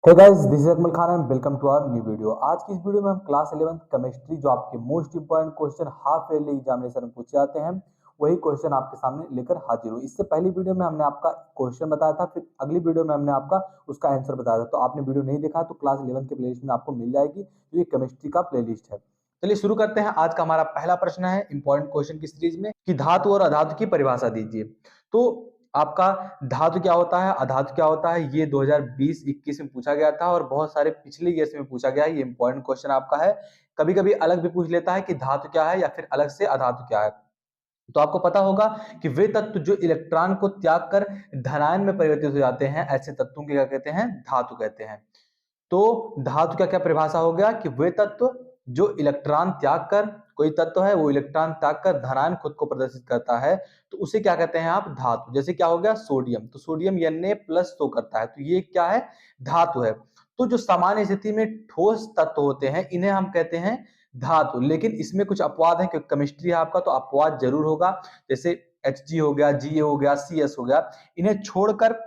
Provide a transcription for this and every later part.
Hey guys, this is Akmal Khan and welcome to our new video. आज की इस video में हम क्लास 11th केमिस्ट्री जो आपके most important question half yearly examination में पूछे जाते हैं वही क्वेश्चन आपके सामने लेकर हाजिर हूँ। इससे पहली वीडियो में हमने आपका क्वेश्चन बताया था, फिर अगली वीडियो में हमने आपका उसका आंसर बताया था। तो आपने वीडियो नहीं देखा तो क्लास 11th के प्लेलिस्ट में आपको मिल जाएगी, जो ये केमिस्ट्री का प्लेलिस्ट है। चलिए शुरू करते हैं। आज का हमारा पहला प्रश्न है इंपॉर्टेंट क्वेश्चन की सीरीज में कि धातु और अधातु की परिभाषा दीजिए। तो आपका धातु क्या होता है, अधातु क्या होता है, ये 2020-21 में पूछा गया था और बहुत सारे पिछले ईयर्स में पूछा गया है। ये इंपॉर्टेंट क्वेश्चन आपका है। कभी कभी अलग भी पूछ लेता है कि धातु क्या है या फिर अलग से अधातु क्या है। तो आपको पता होगा कि वे तत्व जो इलेक्ट्रॉन को त्याग कर धनायन में परिवर्तित हो जाते हैं, ऐसे तत्वों के क्या कहते हैं, धातु कहते हैं। तो धातु का क्या परिभाषा हो गया कि वे तत्व जो इलेक्ट्रॉन त्याग कर, कोई तत्व है वो इलेक्ट्रॉन त्याग कर धनायन खुद को प्रदर्शित करता है, तो उसे क्या कहते हैं आप, धातु। जैसे क्या हो गया, सोडियम, तो सोडियम Na+ शो करता है, तो ये क्या है, धातु है। तो जो सामान्य स्थिति में ठोस तत्व होते हैं इन्हें हम कहते हैं धातु। लेकिन इसमें कुछ अपवाद है, क्योंकि केमिस्ट्री है आपका तो अपवाद जरूर होगा। जैसे Hg हो गया, Ga हो गया, Cs हो गया, इन्हें छोड़कर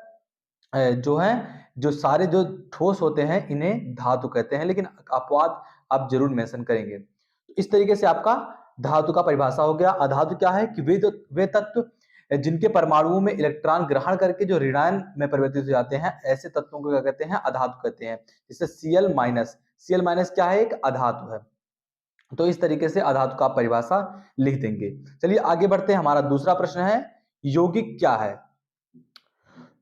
जो है, जो सारे जो ठोस होते हैं इन्हें धातु कहते हैं, लेकिन अपवाद आप जरूर मेंशन करेंगे। तो इस तरीके से आपका धातु का परिभाषा हो गया। अधातु क्या है कि वे तत्व जिनके परमाणुओं में इलेक्ट्रॉन ग्रहण करके जो ऋणायन में परिवर्तित हो जाते हैं, ऐसे तत्वों को क्या कहते हैं, अधातु कहते हैं। जैसे Cl- क्या है, एक अधातु है। तो इस तरीके से अधातु का परिभाषा लिख देंगे। चलिए आगे बढ़ते हैं। हमारा दूसरा प्रश्न है यौगिक क्या है।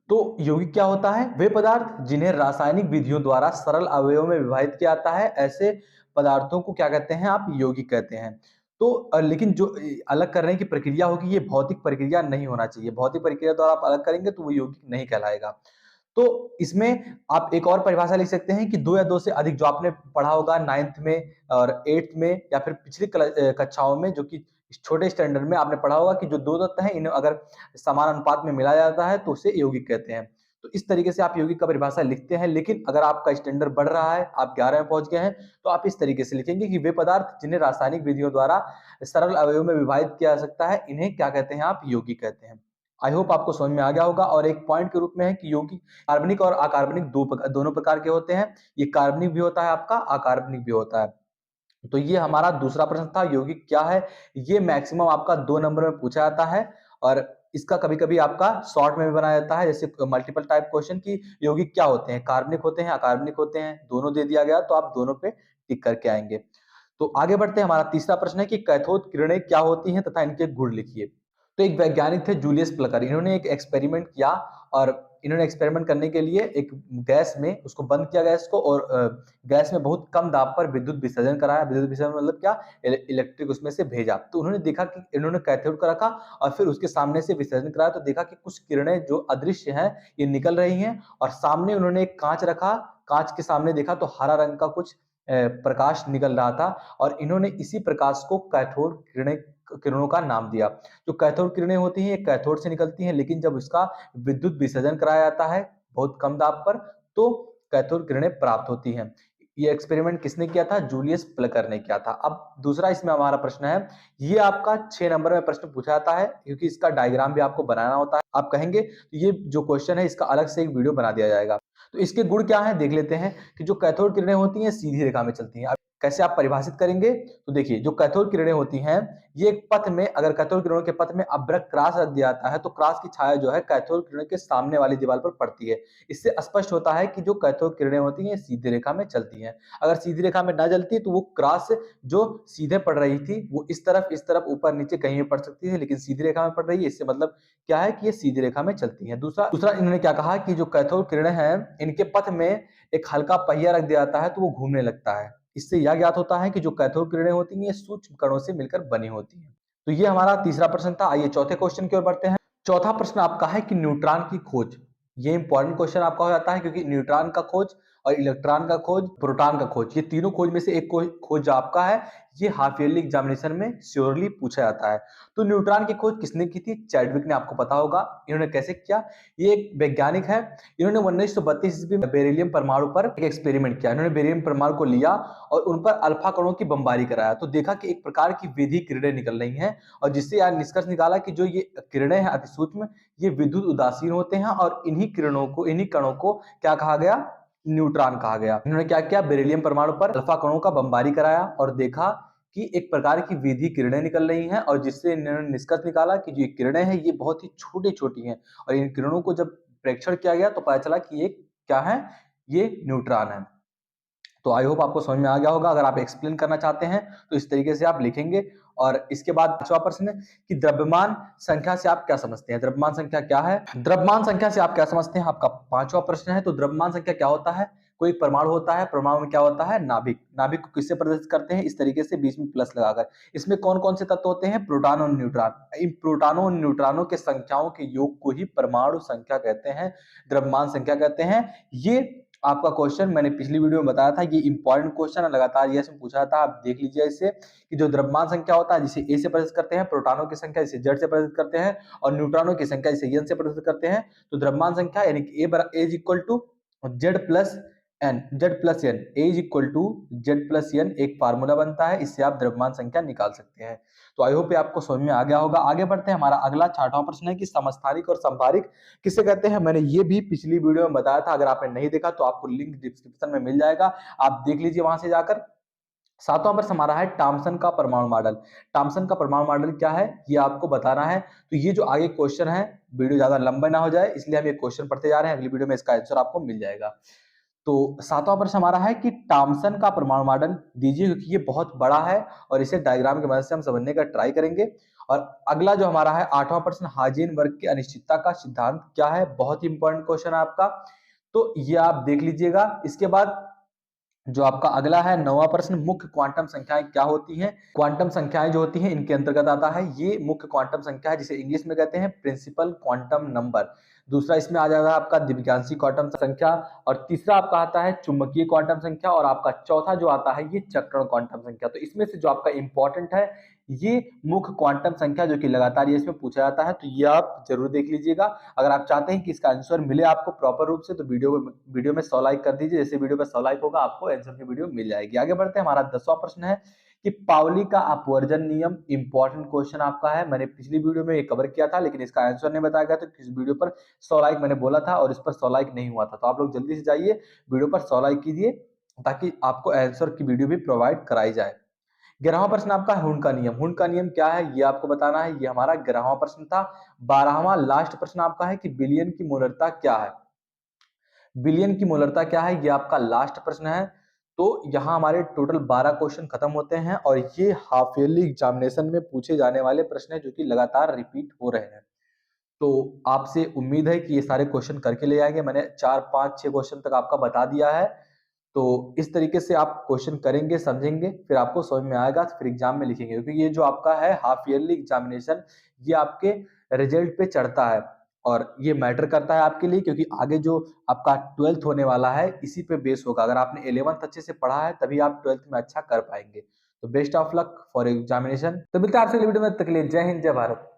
तो यौगिक क्या होता है, वे पदार्थ जिन्हें रासायनिक विधियों द्वारा सरल अवयवों में विभाजित किया जाता है, ऐसे पदार्थों को क्या कहते हैं, आप यौगिक कहते हैं। तो लेकिन जो अलग करने की प्रक्रिया होगी ये भौतिक प्रक्रिया नहीं होना चाहिए। भौतिक प्रक्रिया द्वारा आप अलग करेंगे तो वो यौगिक नहीं कहलाएगा। तो इसमें आप एक और परिभाषा लिख सकते हैं कि दो या दो से अधिक, जो आपने पढ़ा होगा 9th में और 8th में या फिर पिछली कक्षाओं में, जो कि छोटे स्टैंडर्ड में आपने पढ़ा होगा कि जो दो तत्व हैं इन्हें अगर समान अनुपात में मिलाया जाता है तो उसे यौगिक कहते हैं। तो इस तरीके से आप यौगिक का परिभाषा लिखते हैं। लेकिन अगर आपका स्टैंडर्ड बढ़ रहा है, आप 11 में पहुंच गए हैं, तो आप इस तरीके से लिखेंगे कि वे पदार्थ जिन्हें रासायनिक विधियों द्वारा सरल अवयवों में विभाजित किया जा सकता है, इन्हें क्या कहते हैं, आप यौगिक कहते हैं। आई होप आपको समझ में आ गया होगा। और एक पॉइंट के रूप में है कि यौगिक कार्बनिक और अकार्बनिक दोनों प्रकार के होते हैं। ये कार्बनिक भी होता है आपका, अकार्बनिक भी होता है। तो ये हमारा दूसरा प्रश्न था, यौगिक क्या है। ये मैक्सिमम आपका 2 नंबर में पूछा जाता है और इसका कभी कभी आपका शॉर्ट में भी बनाया जाता है, जैसे मल्टीपल टाइप क्वेश्चन की यौगिक क्या होते हैं, कार्बनिक होते हैं, अकार्बनिक होते हैं, दोनों दे दिया गया तो आप दोनों पे टिक करके आएंगे। तो आगे बढ़ते हैं। हमारा तीसरा प्रश्न है कि कैथोड किरणें क्या होती हैं तथा इनके गुण लिखिए। तो एक वैज्ञानिक थे जूलियस प्लकर, इन्होंने एक एक्सपेरिमेंट किया और इन्होंने एक्सपेरिमेंट करने के लिए एक गैस में उसको बंद किया, गैस को, और गैस में बहुत कम दाब पर विद्युत विसर्जन कराया। विद्युत विसर्जन मतलब क्या, इलेक्ट्रिक उसमें से भेजा। तो उन्होंने देखा कि इन्होंने कैथोड का रखा और फिर उसके सामने से विसर्जन कराया, तो देखा कि कुछ किरणें जो अदृश्य हैं ये निकल रही हैं। और सामने उन्होंने एक कांच रखा, कांच के सामने देखा तो हरा रंग का कुछ प्रकाश निकल रहा था और इन्होंने इसी प्रकाश को कैथोड किरणों का नाम दिया। जो कैथोड किरणें होती हैं ये कैथोड से निकलती हैं, लेकिन जब इसका विद्युत विसर्जन कराया जाता है बहुत कम दाब पर, तो कैथोड किरणें प्राप्त होती हैं। ये एक्सपेरिमेंट किसने किया था, जूलियस प्लकर ने किया था। अब दूसरा इसमें हमारा प्रश्न है, ये आपका 6 नंबर में प्रश्न पूछा जाता है, क्योंकि इसका डायग्राम भी आपको बनाना होता है। आप कहेंगे तो ये जो क्वेश्चन है इसका अलग से एक वीडियो बना दिया जाएगा। तो इसके गुण क्या है देख लेते हैं कि जो कैथोड किरणें होती हैं सीधी रेखा में चलती हैं। अब कैसे आप परिभाषित करेंगे, तो देखिए जो कैथोड किरणें होती हैं ये एक पथ में, अगर कैथोड किरणों के पथ में अभ्रक क्रॉस रख दिया जाता है तो क्रॉस की छाया जो है कैथोड किरणों के सामने वाली दीवार पर पड़ती है। इससे स्पष्ट होता है कि जो कैथोड किरणें होती हैं सीधी रेखा में चलती हैं। अगर सीधी रेखा में ना चलती तो वो क्रॉस जो सीधे पड़ रही थी वो इस तरफ ऊपर नीचे कहीं भी पड़ सकती है, लेकिन सीधी रेखा में पड़ रही है, इससे मतलब क्या है कि ये सीधी रेखा में चलती है। दूसरा इन्होंने क्या कहा कि जो कैथोड किरणें हैं इनके पथ में एक हल्का पहिया रख दिया जाता है तो वो घूमने लगता है। इससे यह ज्ञात होता है कि जो कैथोड किरणें होती हैं ये सूक्ष्म कणों से मिलकर बनी होती हैं। तो ये हमारा तीसरा प्रश्न था। आइए चौथे क्वेश्चन की ओर बढ़ते हैं। चौथा प्रश्न आपका है कि न्यूट्रॉन की खोज। ये इंपॉर्टेंट क्वेश्चन आपका हो जाता है, क्योंकि न्यूट्रॉन का खोज और इलेक्ट्रॉन का खोज, प्रोटॉन का खोज, ये तीनों खोज में से एक खोज जो आपका है ये हाफ ईयरली एग्जामिनेशन में श्योरली पूछा जाता है। तो न्यूट्रॉन की खोज किसने की थी, चैडविक ने, आपको पता होगा। इन्होंने कैसे किया, ये एक वैज्ञानिक है, इन्होंने 1932 ईस्वी में बेरिलियम परमाणु पर एक एक्सपेरिमेंट किया। इन्होंने बेरिलियम परमाणु को लिया और उन पर अल्फा कणों की बमबारी कराया, तो देखा कि एक प्रकार की विधि किरणें निकल रही हैं और जिससे यार निष्कर्ष निकाला कि जो ये किरणें हैं अति सूक्ष्म, ये विद्युत उदासीन होते हैं और इन्हीं किरणों को, इन्हीं कणों को क्या कहा गया, न्यूट्रॉन कहा गया। इन्होंने क्या किया, बेरिलियम परमाणु पर अल्फा कणों का बमबारी कराया और देखा कि एक प्रकार की विधि किरणें निकल रही हैं, और जिससे इन्होंने निष्कर्ष निकाला कि जो ये किरणें हैं ये बहुत ही छोटी छोटी हैं, और इन किरणों को जब प्रेक्षण किया गया तो पता चला कि ये क्या है, ये न्यूट्रॉन है। तो आई होप आपको समझ में आ गया होगा। अगर आप एक्सप्लेन करना चाहते हैं तो इस तरीके से आप लिखेंगे। और इसके बाद पांचवा प्रश्न है कि द्रव्यमान संख्या से आप क्या समझते हैं। द्रव्यमान संख्या क्या है, द्रव्यमान संख्या से आप क्या समझते हैं, आपका पांचवा प्रश्न है। तो द्रव्यमान संख्या क्या होता है, कोई परमाणु होता है, परमाणु में क्या होता है, नाभिक। नाभिक को किससे प्रदर्शित करते हैं, इस तरीके से बीच में प्लस लगाकर। इसमें कौन कौन से तत्व होते हैं, प्रोटॉन और न्यूट्रॉन। इन प्रोटॉनों और न्यूट्रॉनों के संख्याओं के योग को ही परमाणु संख्या कहते हैं, द्रव्यमान संख्या कहते हैं। ये आपका क्वेश्चन मैंने पिछली वीडियो में बताया था, ये इंपॉर्टेंट क्वेश्चन है, लगातार ये पूछा था। आप देख लीजिए इसे कि जो द्रव्यमान संख्या होता है जिसे ए से प्रदर्शित करते हैं, प्रोटॉनों की संख्या जिसे जेड से प्रदर्शित करते हैं, और न्यूट्रॉनों की संख्या जिसे एन से प्रदर्शित करते हैं। तो द्रव्यमान संख्या यानी कि A is equal to Z plus N, Z plus N, A is equal to Z plus N एक फार्मूला बनता है। इससे आप द्रव्यमान संख्या निकाल सकते हैं। तो आई होप आपको समझ में आ गया होगा। आगे बढ़ते हैं, हमारा अगला छठवां प्रश्न है कि समस्थानिक और संभारिक किसे कहते हैं। मैंने ये भी पिछली वीडियो में बताया था, अगर आपने नहीं देखा तो आपको लिंक डिस्क्रिप्शन में मिल जाएगा, आप देख लीजिए वहां से जाकर। सातवां प्रश्न हमारा है थॉमसन का परमाणु मॉडल। थॉमसन का परमाणु मॉडल क्या है ये आपको बताना है। तो ये जो आगे क्वेश्चन है, वीडियो ज्यादा लंबा ना हो जाए इसलिए हम ये क्वेश्चन पढ़ते जा रहे हैं, अगली वीडियो में इसका आंसर आपको मिल जाएगा। तो सातवां प्रश्न हमारा है कि थॉमसन का परमाणु मॉडल दीजिए, क्योंकि ये बहुत बड़ा है और इसे डायग्राम की मदद से हम समझने का ट्राई करेंगे। और अगला जो हमारा है आठवां प्रश्न, हाइजेनबर्ग की अनिश्चितता का सिद्धांत क्या है। बहुत ही इंपॉर्टेंट क्वेश्चन है आपका, तो ये आप देख लीजिएगा। इसके बाद जो आपका अगला है नौवां प्रश्न, मुख्य क्वांटम संख्याएं क्या होती हैं। क्वांटम संख्याएं जो होती हैं इनके अंतर्गत आता है ये मुख्य क्वांटम संख्या है, जिसे इंग्लिश में कहते हैं प्रिंसिपल क्वांटम नंबर। दूसरा इसमें आ जाएगा आपका द्विवियांशी क्वांटम संख्या, और तीसरा आपका आता है चुंबकीय क्वांटम संख्या, और आपका चौथा जो आता है ये चक्रण क्वांटम संख्या। तो इसमें से जो आपका इंपॉर्टेंट है ये मुख्य क्वांटम संख्या, जो कि लगातार ये इसमें पूछा जाता है, तो ये आप जरूर देख लीजिएगा। अगर आप चाहते हैं कि इसका आंसर मिले आपको प्रॉपर रूप से तो वीडियो में 100 लाइक कर दीजिए। जैसे वीडियो में 100 लाइक होगा आपको आंसर की वीडियो मिल जाएगी। आगे बढ़ते हैं, हमारा 10वां प्रश्न है कि पाउली का अपवर्जन नियम। इंपॉर्टेंट क्वेश्चन आपका है, मैंने पिछली वीडियो में ये कवर किया था लेकिन इसका आंसर नहीं बताया गया, तो इस वीडियो पर 100 लाइक मैंने बोला था और इस पर 100 लाइक नहीं हुआ था। तो आप लोग जल्दी से जाइए वीडियो पर 100 लाइक कीजिए ताकि आपको आंसर की वीडियो भी प्रोवाइड कराई जाए। 11वां प्रश्न आपका हुंड का नियम। हुंड का नियम क्या है ये आपको बताना है, ये हमारा 11वां प्रश्न था। 12वां लास्ट प्रश्न आपका है कि बिलियन की मोलरता क्या है। बिलियन की मोलरता क्या है ये आपका लास्ट प्रश्न है। तो यहाँ हमारे टोटल 12 क्वेश्चन खत्म होते हैं, और ये हाफ ईयरली एग्जामिनेशन में पूछे जाने वाले प्रश्न है जो कि लगातार रिपीट हो रहे हैं। तो आपसे उम्मीद है कि ये सारे क्वेश्चन करके ले आएंगे। मैंने 4 5 6 क्वेश्चन तक आपका बता दिया है। तो इस तरीके से आप क्वेश्चन करेंगे, समझेंगे, फिर आपको समझ में आएगा, फिर एग्जाम में लिखेंगे। क्योंकि ये जो आपका है हाफ ईयरली एग्जामिनेशन, ये आपके रिजल्ट पे चढ़ता है और ये मैटर करता है आपके लिए, क्योंकि आगे जो आपका 12th होने वाला है इसी पे बेस होगा। अगर आपने 11th अच्छे से पढ़ा है तभी आप 12th में अच्छा कर पाएंगे। तो best of luck for examination. तो मिलते हैं आपसे अगली वीडियो में, तब तक के लिए जय हिंद जय भारत।